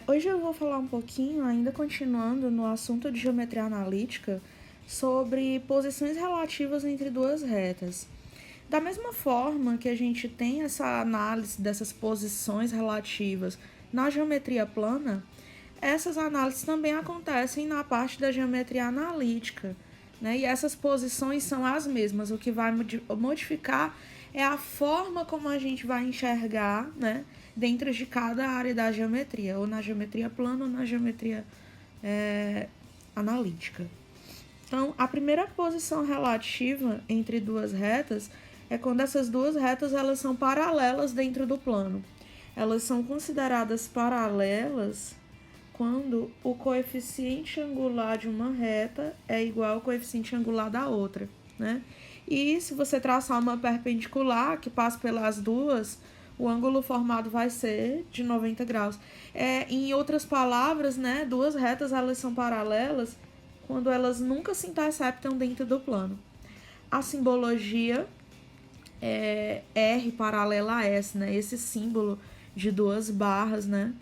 Hoje eu vou falar um pouquinho, ainda continuando no assunto de geometria analítica, sobre posições relativas entre duas retas. Da mesma forma que a gente tem essa análise dessas posições relativas na geometria plana, essas análises também acontecem na parte da geometria analítica, né? E essas posições são as mesmas. O que vai modificar é a forma como a gente vai enxergar, né, dentro de cada área da geometria, ou na geometria plana ou na geometria analítica. Então, a primeira posição relativa entre duas retas é quando essas duas retas elas são paralelas dentro do plano. Elas são consideradas paralelas quando o coeficiente angular de uma reta é igual ao coeficiente angular da outra, né? E se você traçar uma perpendicular que passa pelas duas, o ângulo formado vai ser de 90 graus. Em outras palavras, né, duas retas elas são paralelas quando elas nunca se interceptam dentro do plano. A simbologia é R paralela a S, né? Esse símbolo de duas barras, né?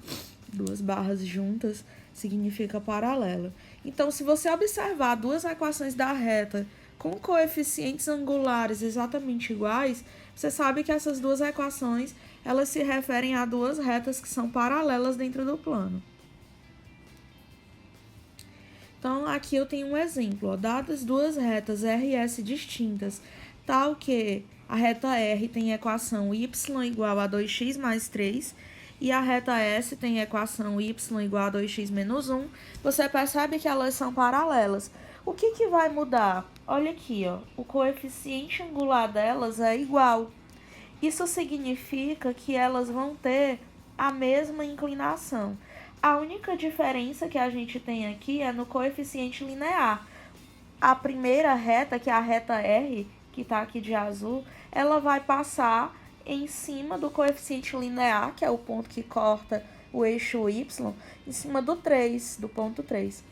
Duas barras juntas significa paralela. Então, se você observar duas equações da reta com coeficientes angulares exatamente iguais, você sabe que essas duas equações elas se referem a duas retas que são paralelas dentro do plano. Então, aqui eu tenho um exemplo. Ó, dadas duas retas R e S distintas, tal que a reta R tem equação y igual a 2x mais 3 e a reta S tem equação y igual a 2x menos 1, você percebe que elas são paralelas. O que vai mudar? Olha aqui, ó, o coeficiente angular delas é igual. Isso significa que elas vão ter a mesma inclinação. A única diferença que a gente tem aqui é no coeficiente linear. A primeira reta, que é a reta R, que está aqui de azul, ela vai passar em cima do coeficiente linear, que é o ponto que corta o eixo Y, em cima do 3, do ponto 3.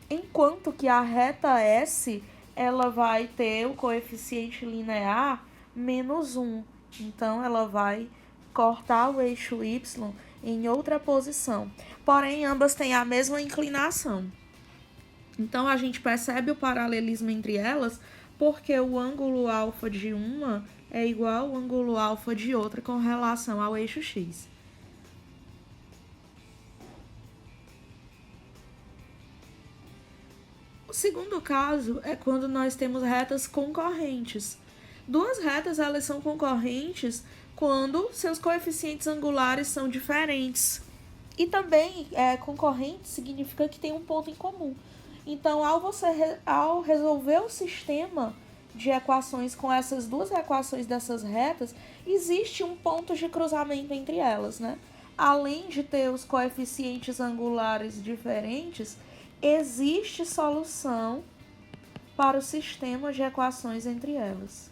Enquanto que a reta S, ela vai ter o coeficiente linear menos 1. Então, ela vai cortar o eixo Y em outra posição. Porém, ambas têm a mesma inclinação. Então, a gente percebe o paralelismo entre elas porque o ângulo alfa de uma é igual ao ângulo alfa de outra com relação ao eixo x. O segundo caso é quando nós temos retas concorrentes. Duas retas elas são concorrentes quando seus coeficientes angulares são diferentes. E também concorrente significa que tem um ponto em comum. Então, ao resolver o sistema de equações com essas duas equações dessas retas, existe um ponto de cruzamento entre elas, né? Além de ter os coeficientes angulares diferentes, existe solução para o sistema de equações entre elas.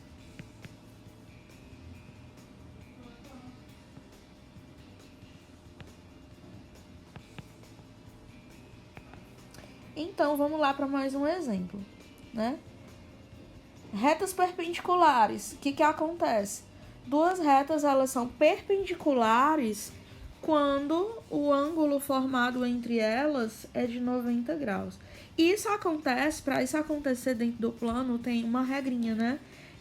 Então, vamos lá para mais um exemplo, né? Retas perpendiculares. O que acontece? Duas retas elas são perpendiculares quando o ângulo formado entre elas é de 90 graus. E isso acontece, para isso acontecer dentro do plano, tem uma regrinha, né?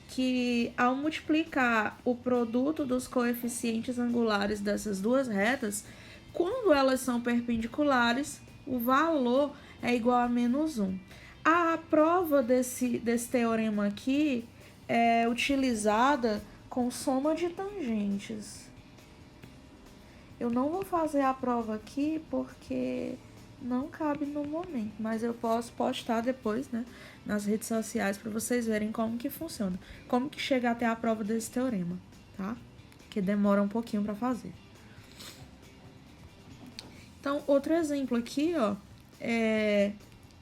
Que ao multiplicar o produto dos coeficientes angulares dessas duas retas, quando elas são perpendiculares, o valor é igual a menos 1. A prova desse teorema aqui é utilizada com soma de tangentes. Eu não vou fazer a prova aqui porque não cabe no momento, mas eu posso postar depois, né, nas redes sociais para vocês verem como que funciona, como que chega até a prova desse teorema, tá? Que demora um pouquinho para fazer. Então, outro exemplo aqui, ó,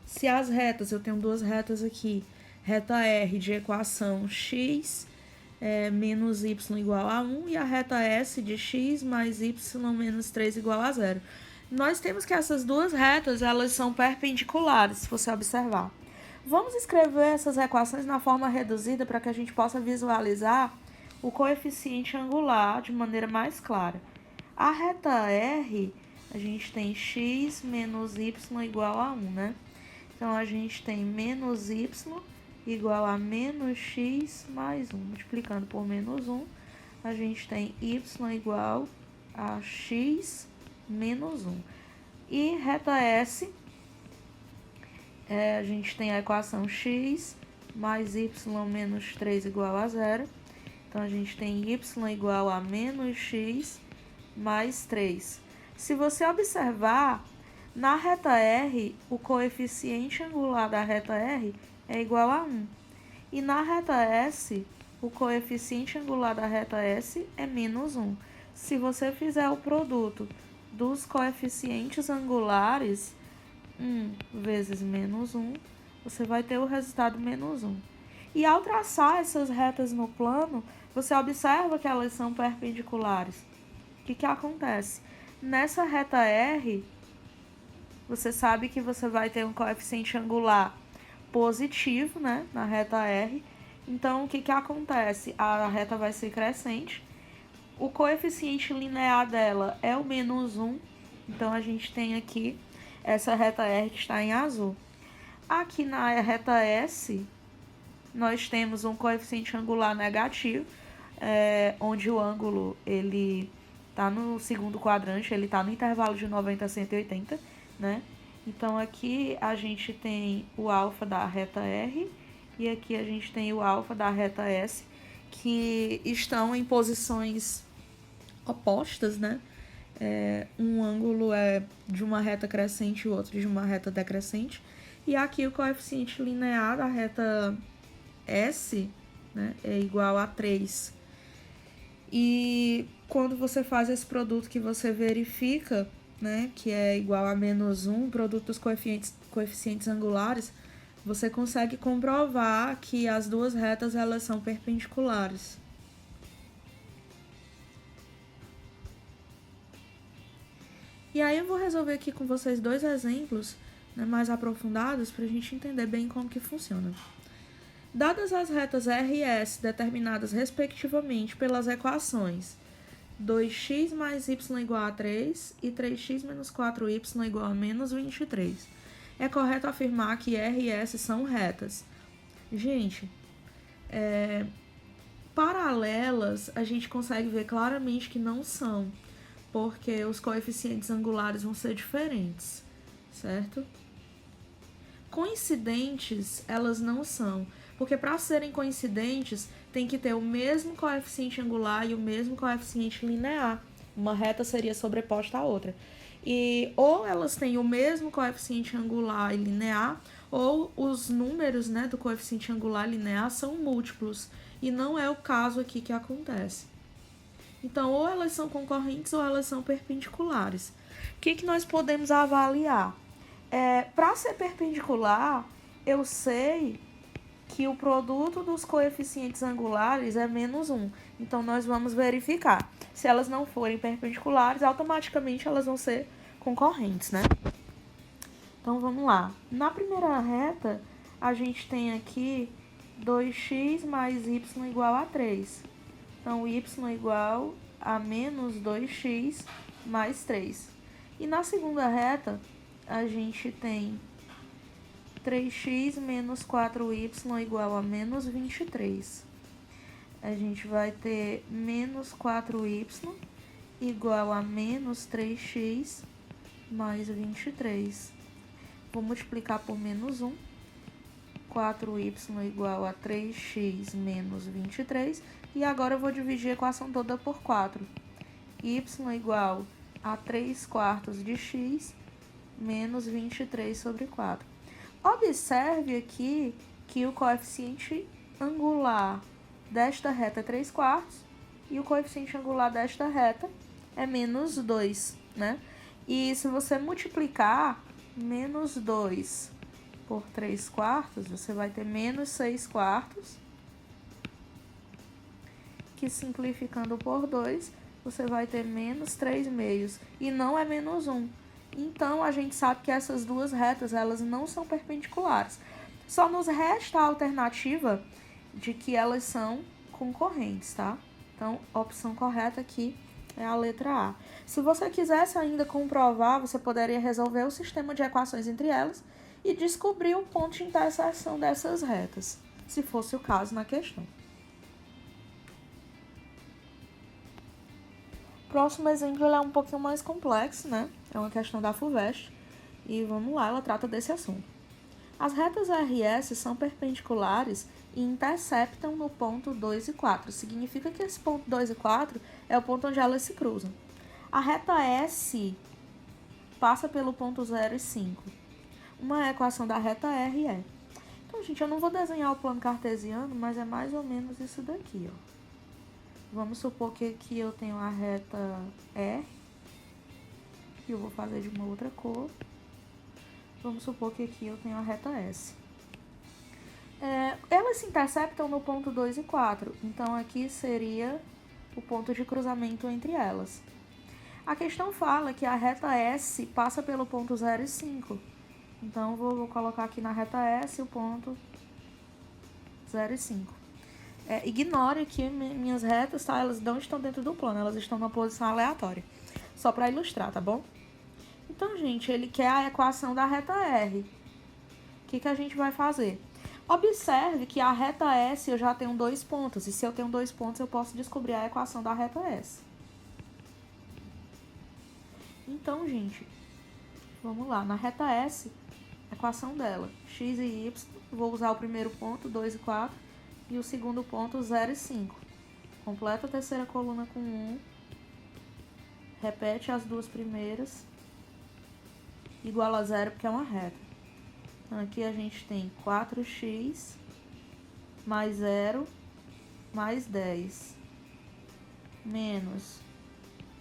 se as retas, eu tenho duas retas aqui, reta R de equação x menos y igual a 1 e a reta S de x mais y menos 3 igual a 0. Nós temos que essas duas retas, elas são perpendiculares, se você observar. Vamos escrever essas equações na forma reduzida para que a gente possa visualizar o coeficiente angular de maneira mais clara. A reta R a gente tem x menos y igual a 1, né? Então, a gente tem menos y igual a menos x mais 1. Multiplicando por menos 1, a gente tem y igual a x menos 1. E reta S, a gente tem a equação x mais y menos 3 igual a 0. Então, a gente tem y igual a menos x mais 3. Se você observar, na reta R, o coeficiente angular da reta R é igual a 1. E na reta S, o coeficiente angular da reta S é menos 1. Se você fizer o produto dos coeficientes angulares, 1 vezes menos 1, você vai ter o resultado menos 1. E ao traçar essas retas no plano, você observa que elas são perpendiculares. O que acontece? Nessa reta R, você sabe que você vai ter um coeficiente angular positivo, né, na reta R. Então, o que acontece? A reta vai ser crescente. O coeficiente linear dela é o menos 1. Então, a gente tem aqui essa reta R que está em azul. Aqui na reta S, nós temos um coeficiente angular negativo, onde o ângulo ele está no segundo quadrante, ele está no intervalo de 90 a 180, né? Então, aqui a gente tem o alfa da reta R e aqui a gente tem o alfa da reta S, que estão em posições opostas, né? Um ângulo é de uma reta crescente e o outro de uma reta decrescente. E aqui o coeficiente linear da reta S, né, é igual a 3. E quando você faz esse produto que você verifica, né, que é igual a menos 1, produto dos coeficientes angulares, você consegue comprovar que as duas retas elas são perpendiculares. E aí eu vou resolver aqui com vocês dois exemplos, né, mais aprofundados para a gente entender bem como que funciona. Dadas as retas R e S determinadas respectivamente pelas equações 2x mais y igual a 3 e 3x menos 4y igual a menos 23, é correto afirmar que R e S são retas. Gente, paralelas a gente consegue ver claramente que não são, porque os coeficientes angulares vão ser diferentes, certo? Coincidentes, elas não são, porque para serem coincidentes, tem que ter o mesmo coeficiente angular e o mesmo coeficiente linear. Uma reta seria sobreposta à outra. E ou elas têm o mesmo coeficiente angular e linear, ou os números, né, do coeficiente angular e linear são múltiplos. E não é o caso aqui que acontece. Então, ou elas são concorrentes ou elas são perpendiculares. O que nós podemos avaliar? Para ser perpendicular, eu sei que o produto dos coeficientes angulares é menos 1. Então, nós vamos verificar. Se elas não forem perpendiculares, automaticamente elas vão ser concorrentes, né? Então, vamos lá. Na primeira reta, a gente tem aqui 2x mais y igual a 3. Então, y igual a menos 2x mais 3. E na segunda reta, a gente tem 3x menos 4y igual a menos 23. A gente vai ter menos 4y igual a menos 3x mais 23. Vou multiplicar por menos 1. 4y igual a 3x menos 23. E agora eu vou dividir a equação toda por 4. Y igual a 3 quartos de x menos 23 sobre 4. Observe aqui que o coeficiente angular desta reta é 3 quartos e o coeficiente angular desta reta é menos 2, né? E se você multiplicar menos 2 por 3 quartos, você vai ter menos 6 quartos, que simplificando por 2, você vai ter menos 3 meios, e não é menos 1. Então, a gente sabe que essas duas retas, elas não são perpendiculares. Só nos resta a alternativa de que elas são concorrentes, tá? Então, a opção correta aqui É a letra A. Se você quisesse ainda comprovar, você poderia resolver o sistema de equações entre elas e descobrir o ponto de interseção dessas retas, se fosse o caso na questão. O próximo exemplo é um pouquinho mais complexo, né? É uma questão da FUVEST. E vamos lá, ela trata desse assunto. As retas RS são perpendiculares e interceptam no ponto 2 e 4. Significa que esse ponto 2 e 4 é o ponto onde elas se cruzam. A reta S passa pelo ponto 0 e 5. Uma equação da reta R é... Então, gente, eu não vou desenhar o plano cartesiano, mas é mais ou menos isso daqui, ó. Vamos supor que aqui eu tenho a reta E, que eu vou fazer de uma outra cor. Vamos supor que aqui eu tenho a reta S. Elas se interceptam no ponto 2 e 4, então aqui seria o ponto de cruzamento entre elas. A questão fala que a reta S passa pelo ponto 0 e 5, então vou colocar aqui na reta S o ponto 0 e 5. Ignore que minhas retas, tá? Elas não estão dentro do plano, elas estão numa posição aleatória. Só para ilustrar, tá bom? Então, gente, ele quer a equação da reta R. O que a gente vai fazer? Observe que a reta S eu já tenho 2 pontos. E se eu tenho 2 pontos, eu posso descobrir a equação da reta S. Então, gente, vamos lá. Na reta S, a equação dela, x e y, vou usar o primeiro ponto, 2 e 4. E o segundo ponto, 0 e 5. Completa a terceira coluna com 1. Repete as duas primeiras. Igual a 0, porque é uma reta. Então, aqui a gente tem 4x mais 0 mais 10. Menos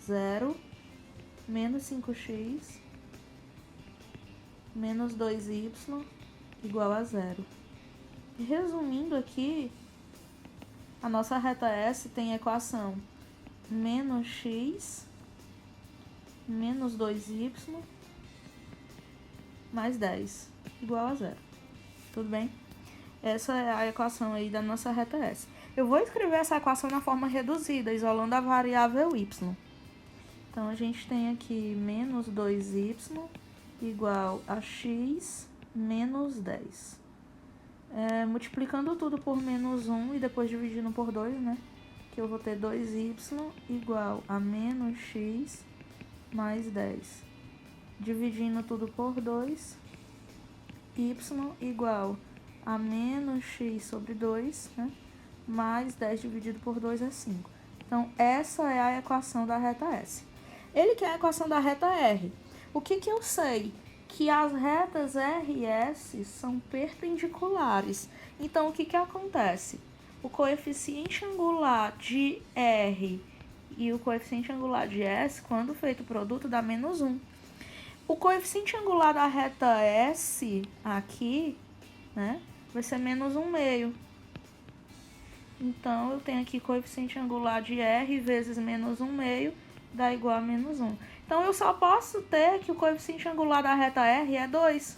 0 menos 5x menos 2y igual a 0. Resumindo aqui, a nossa reta S tem a equação menos x menos 2y mais 10 igual a 0. Tudo bem? Essa é a equação aí da nossa reta S. Eu vou escrever essa equação na forma reduzida, isolando a variável y. Então, a gente tem aqui menos 2y igual a x menos 10. Multiplicando tudo por menos 1 e depois dividindo por 2, né? Que eu vou ter 2y igual a menos x mais 10. Dividindo tudo por 2, y igual a menos x sobre 2, né? Mais 10 dividido por 2 é 5. Então, essa é a equação da reta S. Ele quer a equação da reta R. O que eu sei? Que as retas RS são perpendiculares. Então, o que acontece? O coeficiente angular de R e o coeficiente angular de S, quando feito o produto, dá menos 1. O coeficiente angular da reta S aqui, né, vai ser menos 1/2. Então, eu tenho aqui coeficiente angular de R vezes menos 1/2 dá igual a menos 1. Então, eu só posso ter que o coeficiente angular da reta R é 2.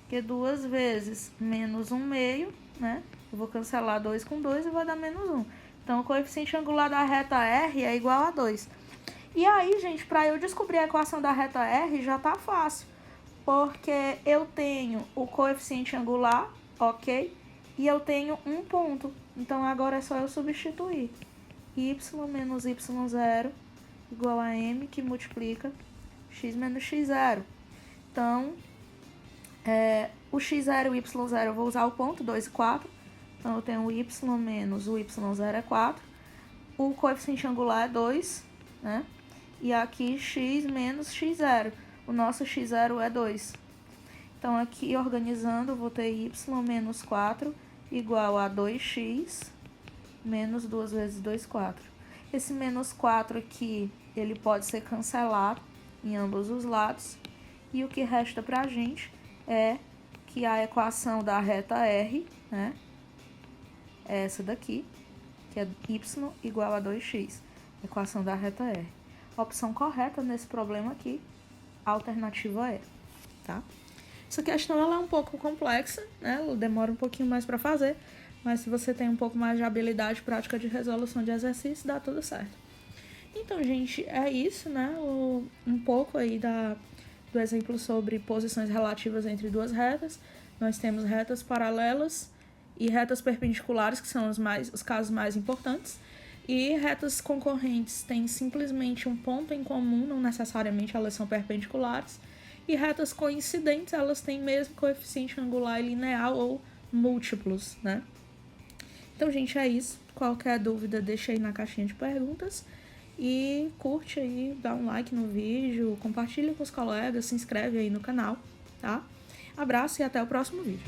Porque 2 vezes menos 1/2, né? Eu vou cancelar 2 com 2 e vai dar menos 1. Então, o coeficiente angular da reta R é igual a 2. E aí, gente, para eu descobrir a equação da reta R já tá fácil. Porque eu tenho o coeficiente angular, ok? E eu tenho um ponto. Então, agora é só eu substituir. Y menos y0 igual a m, que multiplica x menos x0. Então, o x0 e o y0 eu vou usar o ponto 2 e 4. Então, eu tenho o y menos o y0 é 4. O coeficiente angular é 2, né? E aqui x menos x0. O nosso x0 é 2. Então, aqui organizando, eu vou ter y menos 4 igual a 2x menos 2 vezes 2, 4. Esse menos 4 aqui, ele pode ser cancelado em ambos os lados. E o que resta pra gente é que a equação da reta R, né, é essa daqui, que é y igual a 2x. Equação da reta R. A opção correta nesse problema aqui, a alternativa é, tá? Essa questão ela é um pouco complexa, né? Ela demora um pouquinho mais para fazer, mas se você tem um pouco mais de habilidade prática de resolução de exercício, dá tudo certo. Então, gente, é isso, né? Um pouco aí do exemplo sobre posições relativas entre duas retas. Nós temos retas paralelas e retas perpendiculares, que são os casos mais importantes. E retas concorrentes têm simplesmente um ponto em comum, não necessariamente elas são perpendiculares. E retas coincidentes, elas têm mesmo coeficiente angular e linear ou múltiplos, né? Então, gente, é isso. Qualquer dúvida, deixa aí na caixinha de perguntas. E curte aí, dá um like no vídeo, compartilha com os colegas, se inscreve aí no canal, tá? Abraço e até o próximo vídeo.